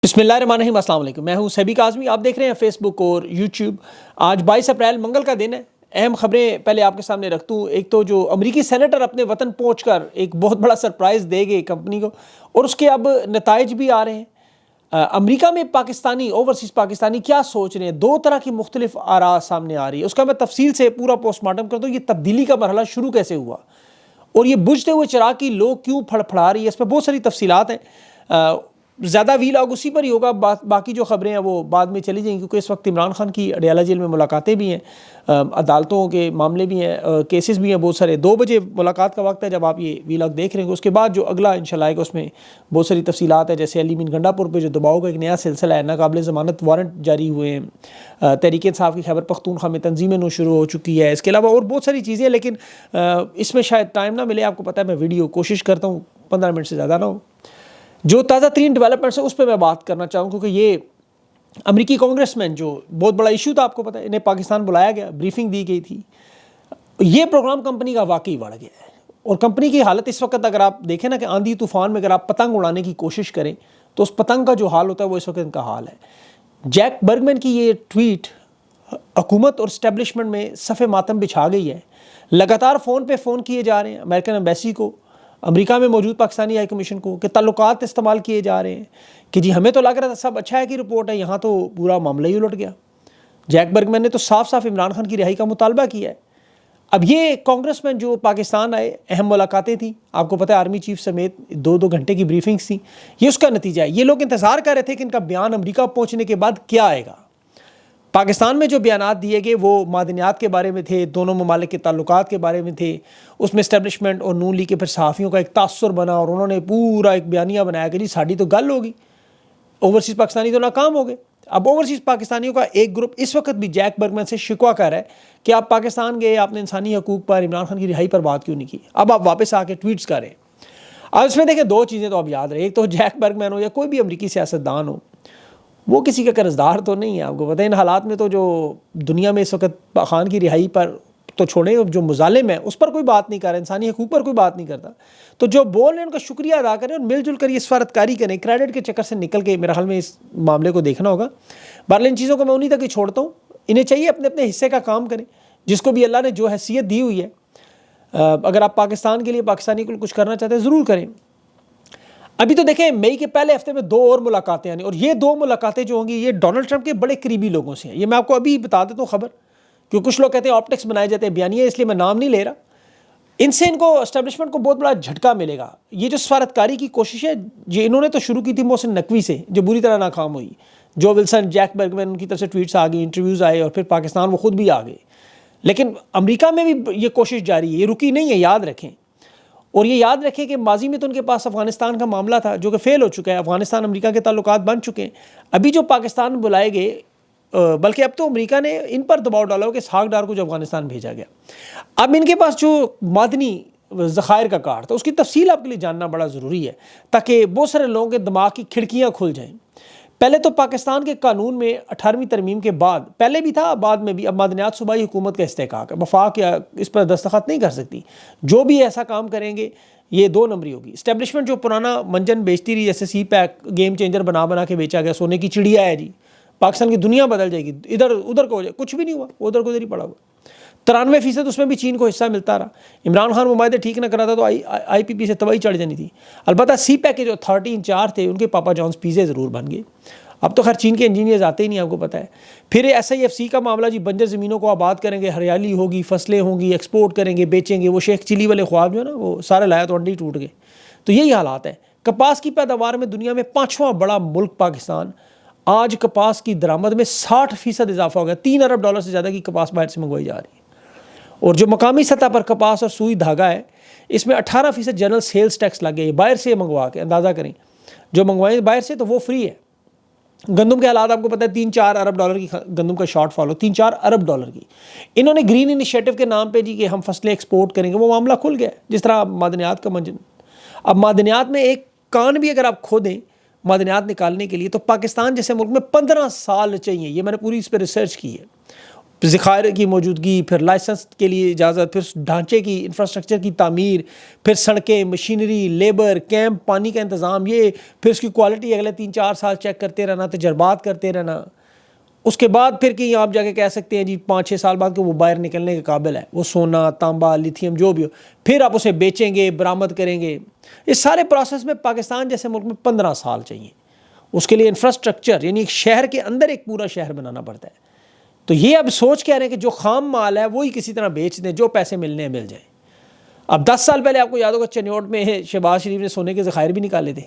بسم اللہ الرحمن الرحیم، السلام علیکم۔ میں ہوں سیبی کاظمی، آپ دیکھ رہے ہیں فیس بک اور یوٹیوب۔ آج 22 اپریل منگل کا دن ہے۔ اہم خبریں پہلے آپ کے سامنے رکھتا ہوں۔ ایک تو جو امریکی سینیٹر اپنے وطن پہنچ کر ایک بہت بڑا سرپرائز دے گئے کمپنی کو، اور اس کے اب نتائج بھی آ رہے ہیں۔ امریکہ میں پاکستانی اوورسیز پاکستانی کیا سوچ رہے ہیں، دو طرح کی مختلف آراء سامنے آ رہی ہے۔ اس کا میں تفصیل سے پورا پوسٹ مارٹم کرتا ہوں، یہ تبدیلی کا مرحلہ شروع کیسے ہوا اور یہ بجھتے ہوئے چراغ کی لو کیوں پھڑا رہی ہے، اس پہ بہت ساری تفصیلات ہیں۔ زیادہ ویلاگ اسی پر ہی ہوگا، باقی جو خبریں ہیں وہ بعد میں چلی جائیں، کیونکہ اس وقت عمران خان کی اڈیالہ جیل میں ملاقاتیں بھی ہیں، عدالتوں کے معاملے بھی ہیں، کیسز بھی ہیں بہت سارے۔ 2 بجے ملاقات کا وقت ہے جب آپ یہ ویلاگ دیکھ رہے ہیں۔ اس کے بعد جو اگلا انشاءاللہ آئے گا اس میں بہت ساری تفصیلات ہیں، جیسے علی مین گنڈا پور پہ جو دباؤ کا ایک نیا سلسلہ ہے، ناقابل ضمانت وارنٹ جاری ہوئے ہیں، تحریک انصاف کی خیبر پختونخوا میں تنظیمیں نو شروع ہو چکی ہے، اس کے علاوہ اور بہت ساری چیزیں، لیکن اس میں شاید ٹائم نہ ملے۔ آپ کو پتہ ہے میں ویڈیو کوشش کرتا ہوں 15 منٹ سے زیادہ نہ ہو۔ جو تازہ ترین ڈیولپمنٹس ہے اس پہ میں بات کرنا چاہوں، کیونکہ یہ امریکی کانگریس مین جو بہت بڑا ایشو تھا، آپ کو پتہ ہے انہیں پاکستان بلایا گیا، بریفنگ دی گئی تھی۔ یہ پروگرام کمپنی کا واقعی بڑھ گیا ہے، اور کمپنی کی حالت اس وقت اگر آپ دیکھیں نا کہ آندھی طوفان میں اگر آپ پتنگ اڑانے کی کوشش کریں تو اس پتنگ کا جو حال ہوتا ہے وہ اس وقت ان کا حال ہے۔ جیک برگمین کی یہ ٹویٹ حکومت اور اسٹیبلشمنٹ میں صف ماتم بچھا گئی ہے۔ لگاتار فون پہ فون کیے جا رہے ہیں امریکن ایمبیسی کو، امریکہ میں موجود پاکستانی ہائی کمیشن کو، کہ تعلقات استعمال کیے جا رہے ہیں کہ جی ہمیں تو لگ رہا تھا سب اچھا ہے کی رپورٹ ہے، یہاں تو پورا معاملہ ہی الٹ گیا۔ جیک برگمین نے تو صاف صاف عمران خان کی رہائی کا مطالبہ کیا ہے۔ اب یہ کانگریس مین جو پاکستان آئے، اہم ملاقاتیں تھیں، آپ کو پتہ ہے آرمی چیف سمیت 2 گھنٹے کی بریفنگز تھیں، یہ اس کا نتیجہ ہے۔ یہ لوگ انتظار کر رہے تھے کہ ان کا بیان امریکہ پہنچنے کے بعد کیا آئے گا۔ پاکستان میں جو بیانات دیے گئے وہ معدنیات کے بارے میں تھے، دونوں ممالک کے تعلقات کے بارے میں تھے۔ اس میں اسٹیبلشمنٹ اور نون لیگ کے پھر صحافیوں کا ایک تاثر بنا، اور انہوں نے پورا ایک بیانیہ بنایا کہ جی ساڑی تو گل ہوگی، اوورسیز پاکستانی تو ناکام ہو گئے۔ اب اوورسیز پاکستانیوں کا ایک گروپ اس وقت بھی جیک برگمین سے شکوہ کر رہا ہے کہ آپ پاکستان گئے، آپ نے انسانی حقوق پر، عمران خان کی رہائی پر بات کیوں نہیں کی، اب آپ واپس آ کے ٹویٹس کر رہے ہیں۔ اب اس میں دیکھیں 2 چیزیں تو آپ یاد رہے، ایک تو جیک برگمین ہو یا کوئی بھی امریکی سیاستدان ہو، وہ کسی کا قرض دار تو نہیں ہے۔ آپ کو پتہ ہے ان حالات میں تو جو دنیا میں اس وقت خان کی رہائی پر تو چھوڑیں، جو مظالم ہے اس پر کوئی بات نہیں کر رہا، انسانی حقوق پر کوئی بات نہیں کرتا، تو جو بول رہے ہیں ان کا شکریہ ادا کریں اور مل جل کر یہ سفارتکاری کریں، کریڈٹ کے چکر سے نکل کے میرے خیال میں اس معاملے کو دیکھنا ہوگا۔ بہرحال ان چیزوں کو میں انہیں تک ہی چھوڑتا ہوں، انہیں چاہیے اپنے اپنے حصے کا کام کریں، جس کو بھی اللہ نے جو حیثیت دی ہوئی ہے۔ اگر آپ پاکستان کے لیے پاکستانی کو کچھ کرنا چاہتے ہیں ضرور کریں۔ ابھی تو دیکھیں مئی کے پہلے ہفتے میں 2 اور ملاقاتیں آنی، اور یہ 2 ملاقاتیں جو ہوں گی یہ ڈونلڈ ٹرمپ کے بڑے قریبی لوگوں سے ہیں۔ یہ میں آپ کو ابھی بتا دیتا ہوں خبر، کیوں کچھ لوگ کہتے ہیں آپٹکس بنائے جاتے ہیں بیانیہ، اس لیے میں نام نہیں لے رہا۔ ان سے ان کو اسٹیبلشمنٹ کو بہت بڑا جھٹکا ملے گا۔ یہ جو سفارتکاری کی کوشش ہے یہ انہوں نے تو شروع کی تھی محسن نقوی سے، جو بری طرح ناکام ہوئی۔ جو ولسن، جیک برگمین، ان کی طرف سے ٹویٹس آ گئی، انٹرویوز آئے، اور پھر پاکستان وہ خود بھی آ گئے۔ لیکن امریکہ میں بھی یہ کوشش جاری ہے، یہ رکی نہیں ہے، یاد رکھیں۔ اور یہ یاد رکھیں کہ ماضی میں تو ان کے پاس افغانستان کا معاملہ تھا جو کہ فیل ہو چکا ہے، افغانستان امریکہ کے تعلقات بن چکے ہیں۔ ابھی جو پاکستان بلائے گئے، بلکہ اب تو امریکہ نے ان پر دباؤ ڈالا ہو کہ اسحاق ڈار کو جو افغانستان بھیجا گیا، اب ان کے پاس جو معدنی ذخائر کا کارڈ تھا اس کی تفصیل آپ کے لیے جاننا بڑا ضروری ہے، تاکہ بہت سارے لوگوں کے دماغ کی کھڑکیاں کھل جائیں۔ پہلے تو پاکستان کے قانون میں 18ویں ترمیم کے بعد، پہلے بھی تھا بعد میں بھی، اب معدنیات صوبائی حکومت کا استحقاق ہے، وفاق یا اس پر دستخط نہیں کر سکتی۔ جو بھی ایسا کام کریں گے یہ 2 نمبری ہوگی۔ اسٹیبلشمنٹ جو پرانا منجن بیچتی رہی، جیسے سی پیک گیم چینجر بنا کے بیچا گیا، سونے کی چڑیا ہے جی، پاکستان کی دنیا بدل جائے گی، ادھر ادھر کو ہو جائے، کچھ بھی نہیں ہوا، ادھر کو ادھر ہی پڑا ہوا۔ 93% اس میں بھی چین کو حصہ ملتا رہا۔ عمران خان وہ معاہدے ٹھیک نہ کراتا تو آئی پی پی سے تباہی چڑھ جانی تھی۔ البتہ سی پیک کے جو اتھارٹی انچارج تھے ان کے پاپا جانس پیزے ضرور بن گئے۔ اب تو خیر چین کے انجینئرز آتے ہی نہیں، آپ کو پتہ ہے۔ پھر ایس آئی ایف سی کا معاملہ جی، بنجر زمینوں کو آباد کریں گے، ہریالی ہوگی، فصلیں ہوں گی، ایکسپورٹ کریں گے، بیچیں گے، وہ شیخ چلی والے خواب جو ہے نا وہ سارے لایا تو انڈے ہی ٹوٹ گئے۔ تو یہی حالات ہیں۔ کپاس کی پیداوار میں دنیا میں 5واں بڑا ملک پاکستان، آج کپاس کی درآمد میں 60% اضافہ ہو گیا، $3 ارب سے زیادہ کی کپاس باہر سے منگوائی جا رہی ہے۔ اور جو مقامی سطح پر کپاس اور سوئی دھاگا ہے اس میں 18% جنرل سیلز ٹیکس لگ گئے، باہر سے منگوا کے اندازہ کریں، جو منگوائیں باہر سے تو وہ فری ہے۔ گندم کے حالات آپ کو پتہ ہے، $3-4 ارب کی گندم کا شارٹ فال ہو، $3-4 ارب کی۔ انہوں نے گرین انیشیٹو کے نام پہ جی کہ ہم فصلیں ایکسپورٹ کریں گے، وہ معاملہ کھل گیا، جس طرح معدنیات کا منجن۔ اب معدنیات میں ایک کان بھی اگر آپ کھودیں معدنیات نکالنے کے لیے تو پاکستان جیسے ملک میں 15 سال چاہیے، یہ میں نے پوری اس پہ ریسرچ کی ہے۔ ذخائر کی موجودگی، پھر لائسنس کے لیے اجازت، پھر ڈھانچے کی انفراسٹرکچر کی تعمیر، پھر سڑکیں، مشینری، لیبر، کیمپ، پانی کا انتظام، یہ پھر اس کی کوالٹی اگلے 3-4 سال چیک کرتے رہنا، تجربات کرتے رہنا. اس کے بعد پھر کہیں آپ جا کے کہہ سکتے ہیں جی 5-6 سال بعد کہ وہ باہر نکلنے کے قابل ہے، وہ سونا، تانبا، لیتھیم جو بھی ہو، پھر آپ اسے بیچیں گے، برآمد کریں گے. اس سارے پروسیس میں پاکستان جیسے ملک میں 15 سال چاہیے. اس کے لیے انفراسٹرکچر یعنی ایک شہر کے اندر ایک پورا شہر بنانا پڑتا ہے. تو یہ اب سوچ کہہ رہے ہیں کہ جو خام مال ہے وہی کسی طرح بیچ دیں، جو پیسے ملنے ہیں مل جائیں. اب 10 سال پہلے آپ کو یاد ہوگا چنیوٹ میں شہباز شریف نے سونے کے ذخائر بھی نکالے تھے،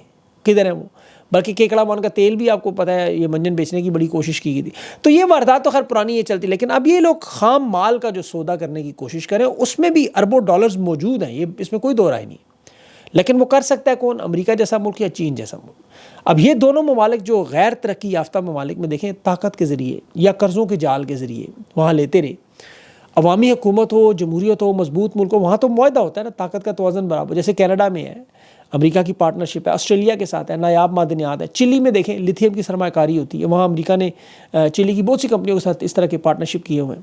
کدھر ہیں وہ؟ بلکہ کیکڑا مان کا تیل بھی آپ کو پتہ ہے یہ منجن بیچنے کی بڑی کوشش کی گئی تھی. تو یہ واردات تو خیر پرانی یہ چلتی، لیکن اب یہ لوگ خام مال کا جو سودا کرنے کی کوشش کریں اس میں بھی اربوں ڈالرز موجود ہیں، یہ اس میں کوئی دو رائے نہیں. لیکن وہ کر سکتا ہے کون؟ امریکہ جیسا ملک یا چین جیسا ملک. اب یہ دونوں ممالک جو غیر ترقی یافتہ ممالک میں دیکھیں طاقت کے ذریعے یا قرضوں کے جال کے ذریعے وہاں لیتے رہے. عوامی حکومت ہو، جمہوریت ہو، مضبوط ملک ہو، وہاں تو معاہدہ ہوتا ہے نا، طاقت کا توازن برابر. جیسے کینیڈا میں ہے، امریکہ کی پارٹنرشپ ہے، آسٹریلیا کے ساتھ ہے، نایاب معدنیات ہے. چلی میں دیکھیں لیتھیم کی سرمایہ کاری ہوتی ہے، وہاں امریکہ نے چلی کی بہت سی کمپنیوں کے ساتھ اس طرح کے پارٹنرشپ کیے ہوئے ہیں.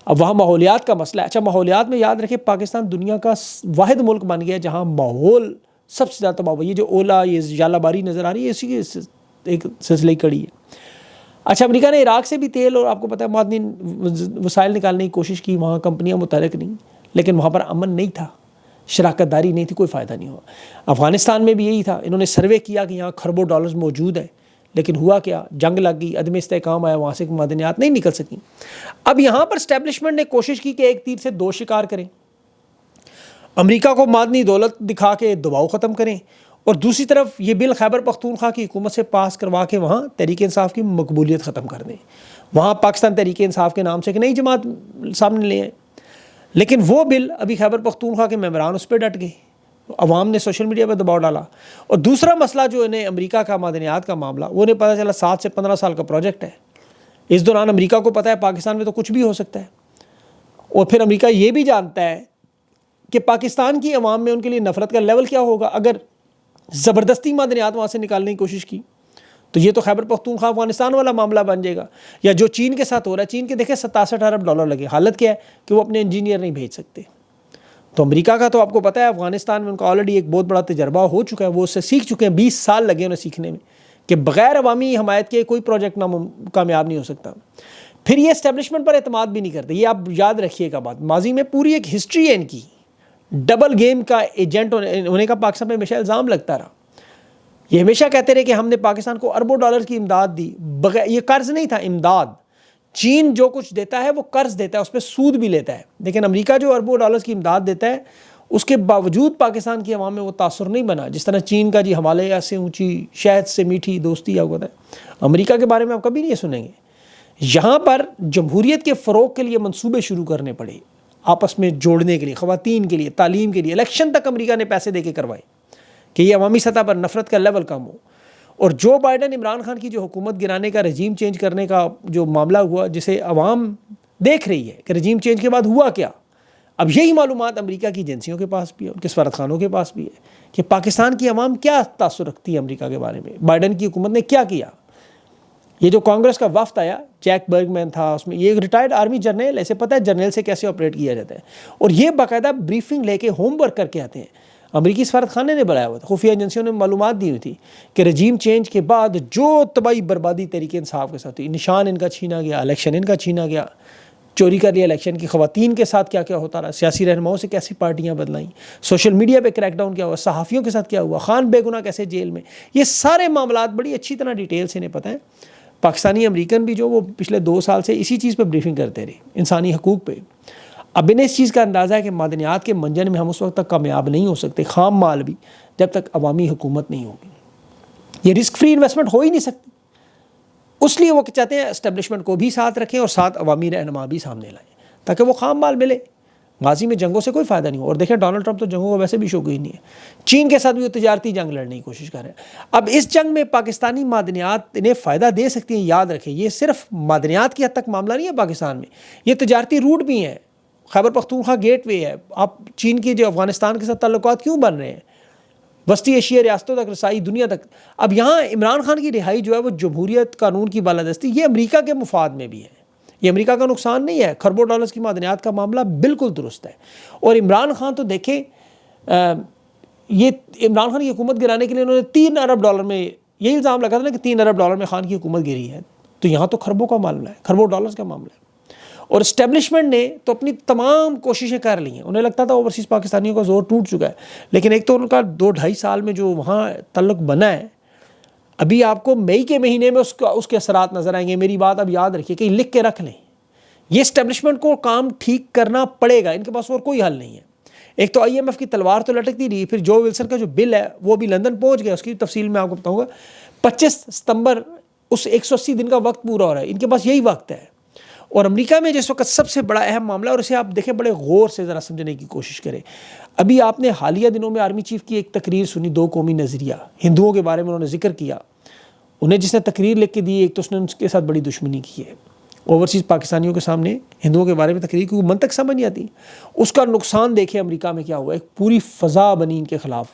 اب وہاں ماحولیات کا مسئلہ ہے. اچھا ماحولیات میں یاد رکھیں پاکستان دنیا کا واحد ملک بن گیا جہاں ماحول سب سے زیادہ تباہ ہوا. یہ جو اولا، یہ ژالہ باری نظر آ رہی ہے، اسی کی ایک سلسلے کڑی ہے. اچھا امریکہ نے عراق سے بھی تیل اور آپ کو پتہ ہے معدنی وسائل نکالنے کی کوشش کی، وہاں کمپنیاں متحرک نہیں، لیکن وہاں پر امن نہیں تھا، شراکت داری نہیں تھی، کوئی فائدہ نہیں ہوا. افغانستان میں بھی یہی تھا، انہوں نے سروے کیا کہ یہاں کھربوں ڈالرز موجود ہیں، لیکن ہوا کیا؟ جنگ لگ گئی، عدم استحکام آیا، وہاں سے معدنیات نہیں نکل سکیں. اب یہاں پر اسٹیبلشمنٹ نے کوشش کی کہ ایک تیر سے دو شکار کریں، امریکہ کو معدنی دولت دکھا کے دباؤ ختم کریں، اور دوسری طرف یہ بل خیبر پختونخوا کی حکومت سے پاس کروا کے وہاں تحریک انصاف کی مقبولیت ختم کر دیں. وہاں پاکستان تحریک انصاف کے نام سے ایک نئی جماعت سامنے لے آئے، لیکن وہ بل ابھی خیبر پختونخوا کے ممبران اس پہ ڈٹ گئے، عوام نے سوشل میڈیا پہ دباؤ ڈالا. اور دوسرا مسئلہ جو انہیں امریکہ کا معدنیات کا معاملہ، وہ انہیں پتہ چلا 7 سے 15 سال کا پروجیکٹ ہے. اس دوران امریکہ کو پتہ ہے پاکستان میں تو کچھ بھی ہو سکتا ہے، اور پھر امریکہ یہ بھی جانتا ہے کہ پاکستان کی عوام میں ان کے لیے نفرت کا لیول کیا ہوگا اگر زبردستی معدنیات وہاں سے نکالنے کی کوشش کی. تو یہ تو خیبر پختونخوا افغانستان والا معاملہ بن جائے گا. یا جو چین کے ساتھ ہو رہا ہے، چین کے دیکھیں 67 ارب ڈالر لگے، حالت کیا ہے کہ وہ اپنے انجینئر نہیں بھیج سکتے. تو امریکہ کا تو آپ کو پتہ ہے افغانستان میں ان کا آلریڈی ایک بہت بڑا تجربہ ہو چکا ہے، وہ اس سے سیکھ چکے ہیں، 20 سال لگے انہیں سیکھنے میں کہ بغیر عوامی حمایت کے کوئی پروجیکٹ کامیاب نہیں ہو سکتا. پھر یہ اسٹیبلشمنٹ پر اعتماد بھی نہیں کرتے. یہ آپ یاد رکھیے گا بات، ماضی میں پوری ایک ہسٹری ہے ان کی، ڈبل گیم کا ایجنٹ ہونے کا پاکستان میں ہمیشہ الزام لگتا رہا. یہ ہمیشہ کہتے رہے کہ ہم نے پاکستان کو اربوں ڈالر کی امداد دی، بغیر یہ قرض نہیں تھا، امداد. چین جو کچھ دیتا ہے وہ قرض دیتا ہے، اس پہ سود بھی لیتا ہے، لیکن امریکہ جو اربوں ڈالرز کی امداد دیتا ہے اس کے باوجود پاکستان کی عوام میں وہ تاثر نہیں بنا. جس طرح چین کا جی ہمالیہ سے اونچی، شہد سے میٹھی دوستی ہوتا ہے، امریکہ کے بارے میں آپ کبھی نہیں سنیں گے. یہاں پر جمہوریت کے فروغ کے لیے منصوبے شروع کرنے پڑے، آپس میں جوڑنے کے لیے، خواتین کے لیے، تعلیم کے لیے. الیکشن تک امریکہ نے پیسے دے کے کروائے کہ یہ عوامی سطح پر نفرت کا لیول کم ہو. اور جو بائیڈن عمران خان کی جو حکومت گرانے کا، رجیم چینج کرنے کا جو معاملہ ہوا، جسے عوام دیکھ رہی ہے کہ رجیم چینج کے بعد ہوا کیا. اب یہی معلومات امریکہ کی ایجنسیوں کے پاس بھی ہے، ان کے سفارتخانوں کے پاس بھی ہے کہ پاکستان کی عوام کیا تاثر رکھتی ہے امریکہ کے بارے میں، بائیڈن کی حکومت نے کیا کیا. یہ جو کانگریس کا وفد آیا، جیک برگمین تھا اس میں، یہ ایک ریٹائرڈ آرمی جرنیل، ایسے پتہ ہے جرنیل سے کیسے آپریٹ کیا جاتا ہے، اور یہ باقاعدہ بریفنگ لے کے ہوم ورک کر کے آتے ہیں. امریکی سفارت خانے نے بلایا ہوا تھا، خفیہ ایجنسیوں نے معلومات دی ہوئی تھی کہ رجیم چینج کے بعد جو تباہی بربادی تحریک انصاف کے ساتھ ہوئی، نشان ان کا چھینا گیا، الیکشن ان کا چھینا گیا، چوری کر لیا الیکشن کی، خواتین کے ساتھ کیا کیا ہوتا رہا، سیاسی رہنماؤں سے کیسی پارٹیاں بدلائیں، سوشل میڈیا پہ کریک ڈاؤن کیا ہوا، صحافیوں کے ساتھ کیا ہوا، خان بے گناہ کیسے جیل میں. یہ سارے معاملات بڑی اچھی طرح ڈیٹیل سے انہیں پتہ ہے. پاکستانی امریکن بھی جو وہ پچھلے 2 سال سے اسی چیز پہ بریفنگ کرتے رہے، انسانی حقوق پہ. اب انہیں اس چیز کا اندازہ ہے کہ معدنیات کے منجن میں ہم اس وقت تک کامیاب نہیں ہو سکتے، خام مال بھی، جب تک عوامی حکومت نہیں ہوگی. یہ رسک فری انویسٹمنٹ ہو ہی نہیں سکتی. اس لیے وہ چاہتے ہیں اسٹیبلشمنٹ کو بھی ساتھ رکھیں اور ساتھ عوامی رہنما بھی سامنے لائیں تاکہ وہ خام مال ملے. ماضی میں جنگوں سے کوئی فائدہ نہیں ہو. اور دیکھیں ڈونلڈ ٹرمپ تو جنگوں کا ویسے بھی شوقین نہیں ہے، چین کے ساتھ بھی وہ تجارتی جنگ لڑنے کی کوشش کر رہے ہیں. اب اس جنگ میں پاکستانی معدنیات انہیں فائدہ دے سکتی ہیں. یاد رکھیں یہ صرف معدنیات کی حد تک معاملہ نہیں ہے پاکستان میں، یہ تجارتی روٹ بھی ہیں. خیبر پختونخوا گیٹ وے ہے. آپ چین کی جو افغانستان کے ساتھ تعلقات کیوں بن رہے ہیں، وسطی ایشیا ریاستوں تک رسائی، دنیا تک. اب یہاں عمران خان کی رہائی جو ہے وہ جمہوریت، قانون کی بالادستی، یہ امریکہ کے مفاد میں بھی ہے. یہ امریکہ کا نقصان نہیں ہے. خربوں ڈالرز کی معدنیات کا معاملہ بالکل درست ہے. اور عمران خان تو دیکھیں یہ عمران خان کی حکومت گرانے کے لیے انہوں نے 3 ارب ڈالر میں یہی الزام لگا تھا نا کہ 3 ارب ڈالر میں خان کی حکومت گری ہے. تو یہاں تو خربوں کا معاملہ ہے, خربوں ڈالرز کا معاملہ ہے. اور اسٹیبلشمنٹ نے تو اپنی تمام کوششیں کر لی ہیں. انہیں لگتا تھا اوورسیز پاکستانیوں کا زور ٹوٹ چکا ہے, لیکن ایک تو ان کا 2-2.5 سال میں جو وہاں تعلق بنا ہے, ابھی آپ کو مئی کے مہینے میں اس کے اثرات نظر آئیں گے. میری بات اب یاد رکھیے کہ لکھ کے رکھ لیں, یہ اسٹیبلشمنٹ کو کام ٹھیک کرنا پڑے گا, ان کے پاس اور کوئی حل نہیں ہے. ایک تو IMF کی تلوار تو لٹکتی رہی, پھر جو ولسن کا جو بل ہے وہ بھی لندن پہنچ گیا, اس کی تفصیل میں آپ کو بتاؤں گا. 25 ستمبر اس 180 دن کا وقت پورا ہو رہا ہے, ان کے پاس یہی وقت ہے. اور امریکہ میں جس وقت سب سے بڑا اہم معاملہ, اور اسے آپ دیکھیں بڑے غور سے ذرا سمجھنے کی کوشش کریں. ابھی آپ نے حالیہ دنوں میں آرمی چیف کی ایک تقریر سنی, 2 قومی نظریہ, ہندوؤں کے بارے میں انہوں نے ذکر کیا. انہیں جس نے تقریر لکھ کے دی, ایک تو اس نے ان کے ساتھ بڑی دشمنی کی ہے. اوورسیز پاکستانیوں کے سامنے ہندوؤں کے بارے میں تقریر کی منطق سمجھ نہیں آتی. اس کا نقصان دیکھیں امریکہ میں کیا ہوا, ایک پوری فضا بنی ان کے خلاف.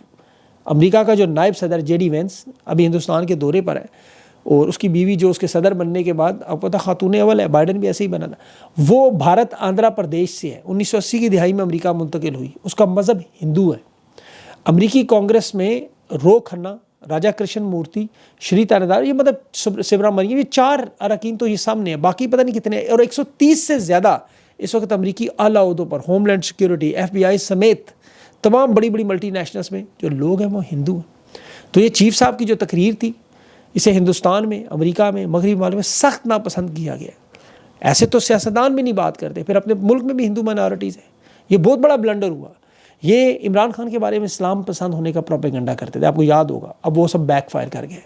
امریکہ کا جو نائب صدر JD وینس ابھی ہندوستان کے دورے پر ہے, اور اس کی بیوی جو اس کے صدر بننے کے بعد آپ کو پتہ خاتون اول ہے, بائیڈن بھی ایسے ہی بنا تھا, وہ بھارت آندھرا پردیش سے ہے. 1980 کی دہائی میں امریکہ منتقل ہوئی. اس کا مذہب ہندو ہے. امریکی کانگریس میں رو کھنہ, راجا کرشن مورتی, شری تانیدار, یہ مطلب سبرامنیم, یہ 4 اراکین تو یہ سامنے ہیں, باقی پتہ نہیں کتنے. اور 130 سے زیادہ اس وقت امریکی اعلیٰ عہدوں پر, ہوم لینڈ سیکیورٹی, FBI سمیت تمام بڑی بڑی ملٹی نیشنلز میں جو لوگ ہیں وہ ہندو ہیں. تو یہ چیف صاحب کی جو تقریر تھی, اسے ہندوستان میں, امریکہ میں, مغربی ممالک میں سخت ناپسند کیا گیا. ایسے تو سیاستدان بھی نہیں بات کرتے, پھر اپنے ملک میں بھی ہندو مائنارٹیز ہیں. یہ بہت بڑا بلنڈر ہوا. یہ عمران خان کے بارے میں اسلام پسند ہونے کا پروپیگنڈا کرتے تھے, آپ کو یاد ہوگا. اب وہ سب بیک فائر کر گئے.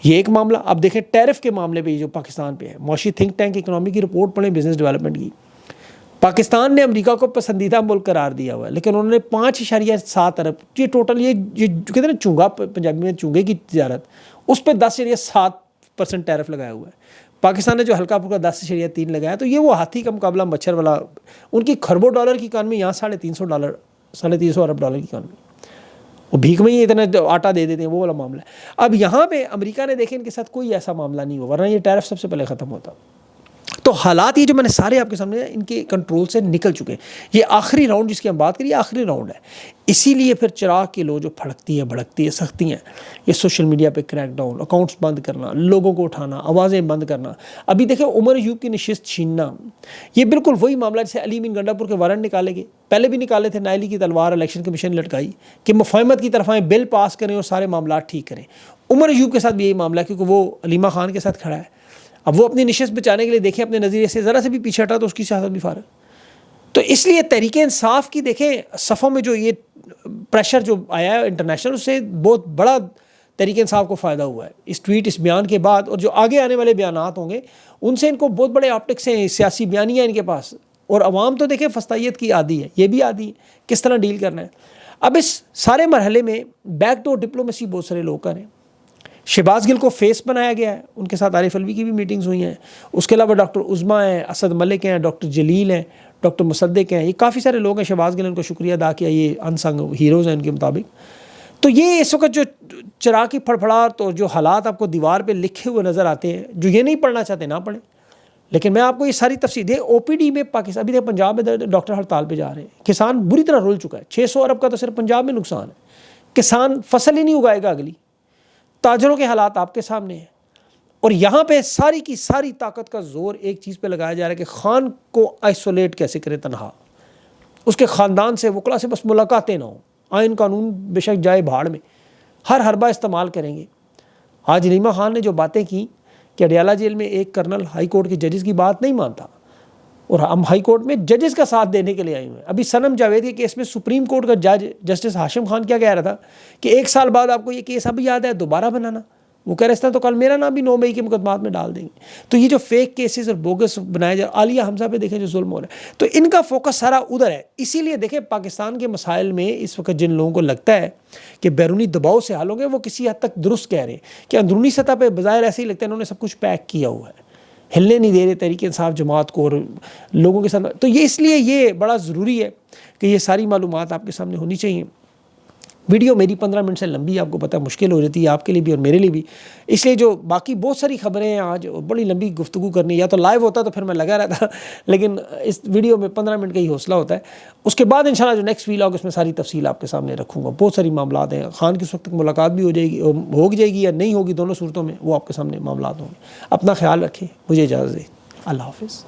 یہ ایک معاملہ. اب دیکھیں ٹیرف کے معاملے پہ جو پاکستان پہ ہے, معاشی تھنک ٹینک اکنامی کی رپورٹ پڑھیں بزنس ڈیولپمنٹ کی. پاکستان نے امریکہ کو پسندیدہ ملک قرار دیا ہوا ہے, لیکن انہوں نے 5.7 ارب, یہ ٹوٹل یہ کہتے ہیں نا چونگا, پنجابی میں چونگے کی تجارت, اس پہ 10.7% ٹیرف لگایا ہوا ہے. پاکستان نے جو ہلکا پھلکا 10.3 لگایا, تو یہ وہ ہاتھی کا مقابلہ مچھر والا. ان کی خربوں ڈالر کی اکانومی, یہاں 350 ارب ڈالر کی اکانومی, وہ بھیک میں ہی اتنا آٹا دے دیتے ہیں, وہ والا معاملہ ہے. اب یہاں پہ امریکہ نے دیکھیں ان کے ساتھ کوئی ایسا معاملہ نہیں ہوا, ورنہ یہ ٹیرف سب سے پہلے ختم ہوتا. تو حالات یہ جو میں نے سارے آپ کے سامنے ان کے کنٹرول سے نکل چکے ہیں. یہ آخری راؤنڈ جس کی ہم بات کریے, آخری راؤنڈ ہے. اسی لیے پھر چراغ کی لو جو پھڑکتی ہے بھڑکتی ہے, سختی ہیں, یہ سوشل میڈیا پہ کریک ڈاؤن, اکاؤنٹس بند کرنا, لوگوں کو اٹھانا, آوازیں بند کرنا. ابھی دیکھیں عمر ایوب کی نشست چھیننا, یہ بالکل وہی معاملہ جیسے علی مین گنڈا پور کے وارنٹ نکالے گئے, پہلے بھی نکالے تھے. نائلی کی تلوار الیکشن کمیشن لٹکائی کہ مفاہمت کی طرف آئیں, بل پاس کریں اور سارے معاملات ٹھیک کریں. عمر ایوب کے ساتھ بھی یہی معاملہ ہے, کیونکہ وہ علیمہ خان کے ساتھ کھڑا ہے. اب وہ اپنی نشست بچانے کے لیے دیکھیں اپنے نظریے سے ذرا سے بھی پیچھے ہٹا تو اس کی سیاست بھی فارغ. تو اس لیے تحریک انصاف کی دیکھیں صفوں میں جو یہ پریشر جو آیا ہے انٹرنیشنل, اس سے بہت بڑا تحریک انصاف کو فائدہ ہوا ہے اس ٹویٹ, اس بیان کے بعد. اور جو آگے آنے والے بیانات ہوں گے ان سے ان کو بہت بڑے آپٹکس ہیں, سیاسی بیانیاں ان کے پاس. اور عوام تو دیکھیں فسطائیت کی عادی ہے, یہ بھی عادی ہے, کس طرح ڈیل کرنا ہے. اب اس سارے مرحلے میں بیک ڈور ڈپلومیسی بہت سارے لوگ کر رہے ہیں. شہباز گل کو فیس بنایا گیا ہے, ان کے ساتھ عارف الوی کی بھی میٹنگز ہوئی ہیں. اس کے علاوہ ڈاکٹر عظما ہیں, اسد ملک ہیں, ڈاکٹر جلیل ہیں, ڈاکٹر مصدق ہیں, یہ کافی سارے لوگ ہیں. شہباز گل ان کو شکریہ ادا کیا, یہ انسنگ ہیروز ہیں ان کے مطابق. تو یہ اس وقت جو چراغ کی پھڑپھڑاہٹ اور جو حالات آپ کو دیوار پہ لکھے ہوئے نظر آتے ہیں, جو یہ نہیں پڑھنا چاہتے نہ پڑھیں, لیکن میں آپ کو یہ ساری تفصیل دے. OPD میں پاکستان, ابھی دیکھ پنجاب میں ڈاکٹر ہڑتال پہ جا رہے ہیں, کسان بری طرح رول چکا ہے. 600 ارب کا تو صرف پنجاب میں نقصان ہے, کسان فصل ہی نہیں اگائے گا اگلی. تاجروں کے حالات آپ کے سامنے ہیں. اور یہاں پہ ساری کی ساری طاقت کا زور ایک چیز پہ لگایا جا رہا ہے کہ خان کو آئسولیٹ کیسے کرے تنہا, اس کے خاندان سے وکلا سے بس ملاقاتیں نہ ہوں. آئین قانون بے شک جائے بھاڑ میں, ہر حربہ استعمال کریں گے. آج علیمہ خان نے جو باتیں کی کہ اڈیالہ جیل میں ایک کرنل ہائی کورٹ کے ججز کی بات نہیں مانتا, اور ہم ہائی کورٹ میں ججز کا ساتھ دینے کے لیے آئے ہوئے ہیں. ابھی صنم جاوید کے کیس میں سپریم کورٹ کا جج جسٹس ہاشم خان کیا کہہ رہا تھا کہ 1 سال بعد آپ کو یہ کیس ابھی یاد ہے دوبارہ بنانا. وہ کہہ رہے تھے تو کل میرا نام بھی 9 مئی کے مقدمات میں ڈال دیں گے. تو یہ جو فیک کیسز اور بوگس بنائے جائے, عالیہ حمزہ پہ دیکھیں جو ظلم ہو رہا ہے, تو ان کا فوکس سارا ادھر ہے. اسی لیے دیکھیں پاکستان کے مسائل میں اس وقت جن لوگوں کو لگتا ہے کہ بیرونی دباؤ سے حل ہوں گے, وہ کسی حد تک درست کہہ رہے ہیں کہ اندرونی سطح پہ بظاہر ایسے ہی لگتا ہے انہوں نے سب کچھ پیک کیا ہوا ہے, ہلنے نہیں دے رہے تحریک انصاف جماعت کو اور لوگوں کے ساتھ. تو یہ اس لیے یہ بڑا ضروری ہے کہ یہ ساری معلومات آپ کے سامنے ہونی چاہیے. ویڈیو میری 15 منٹ سے لمبی آپ کو پتہ مشکل ہو جاتی ہے آپ کے لیے بھی اور میرے لیے بھی، اس لیے جو باقی بہت ساری خبریں ہیں آج بڑی لمبی گفتگو کرنی، یا تو لائیو ہوتا تو پھر میں لگا رہتا، لیکن اس ویڈیو میں 15 منٹ کا ہی حوصلہ ہوتا ہے. اس کے بعد انشاءاللہ جو نیکسٹ ویلاگ اس میں ساری تفصیل آپ کے سامنے رکھوں گا. بہت ساری معاملات ہیں، خان کی اس وقت تک ملاقات بھی ہو جائے گی، ہو جائے گی یا نہیں ہوگی، دونوں صورتوں میں وہ آپ کے سامنے معاملات ہوں گے. اپنا خیال رکھیں، مجھے اجازت دیں، اللہ حافظ.